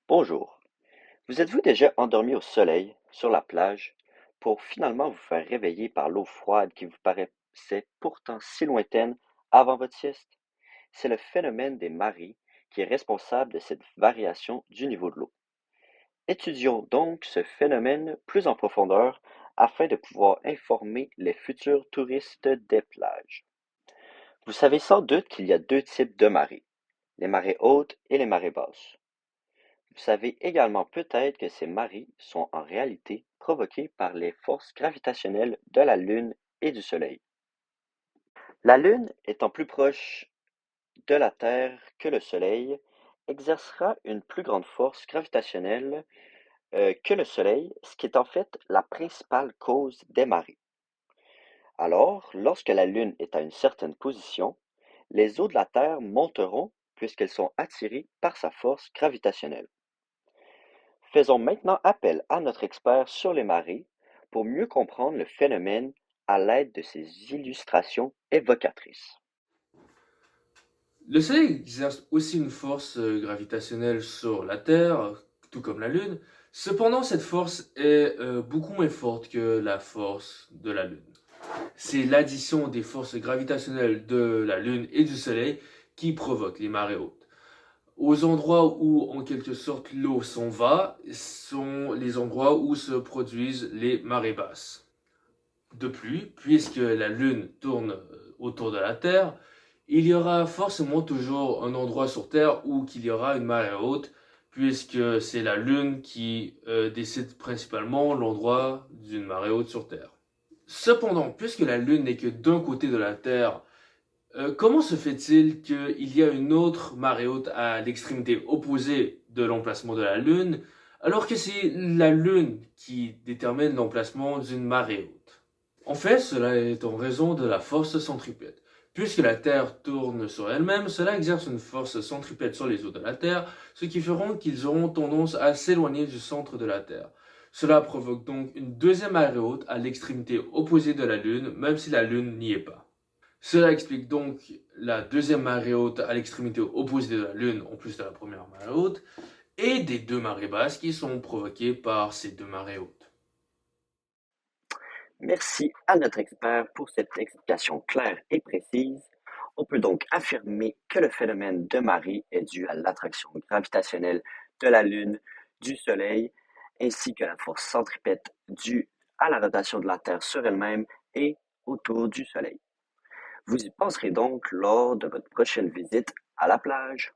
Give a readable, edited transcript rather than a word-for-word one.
Bonjour. Vous êtes-vous déjà endormi au soleil, sur la plage, pour finalement vous faire réveiller par l'eau froide qui vous paraissait pourtant si lointaine avant votre sieste? C'est le phénomène des marées qui est responsable de cette variation du niveau de l'eau. Étudions donc ce phénomène plus en profondeur afin de pouvoir informer les futurs touristes des plages. Vous savez sans doute qu'il y a deux types de marées, les marées hautes et les marées basses. Vous savez également peut-être que ces marées sont en réalité provoquées par les forces gravitationnelles de la Lune et du Soleil. La Lune, étant plus proche de la Terre que le Soleil, exercera une plus grande force gravitationnelle que le Soleil, ce qui est en fait la principale cause des marées. Alors, lorsque la Lune est à une certaine position, les eaux de la Terre monteront puisqu'elles sont attirées par sa force gravitationnelle. Faisons maintenant appel à notre expert sur les marées pour mieux comprendre le phénomène à l'aide de ces illustrations évocatrices. Le Soleil exerce aussi une force gravitationnelle sur la Terre, tout comme la Lune. Cependant, cette force est beaucoup moins forte que la force de la Lune. C'est l'addition des forces gravitationnelles de la Lune et du Soleil qui provoque les marées hautes. Aux endroits où, en quelque sorte, l'eau s'en va, sont les endroits où se produisent les marées basses. De plus, puisque la Lune tourne autour de la Terre, il y aura forcément toujours un endroit sur Terre où il y aura une marée haute, puisque c'est la Lune qui décide principalement l'endroit d'une marée haute sur Terre. Cependant, puisque la Lune n'est que d'un côté de la Terre, comment se fait-il qu'il y a une autre marée haute à l'extrémité opposée de l'emplacement de la Lune, alors que c'est la Lune qui détermine l'emplacement d'une marée haute? En fait, cela est en raison de la force centripète. Puisque la Terre tourne sur elle-même, cela exerce une force centripète sur les eaux de la Terre, ce qui feront qu'ils auront tendance à s'éloigner du centre de la Terre. Cela provoque donc une deuxième marée haute à l'extrémité opposée de la Lune, même si la Lune n'y est pas. Cela explique donc la deuxième marée haute à l'extrémité opposée de la Lune, en plus de la première marée haute, et des deux marées basses qui sont provoquées par ces deux marées hautes. Merci à notre expert pour cette explication claire et précise. On peut donc affirmer que le phénomène de marée est dû à l'attraction gravitationnelle de la Lune, du Soleil, ainsi que la force centripète due à la rotation de la Terre sur elle-même et autour du Soleil. Vous y penserez donc lors de votre prochaine visite à la plage.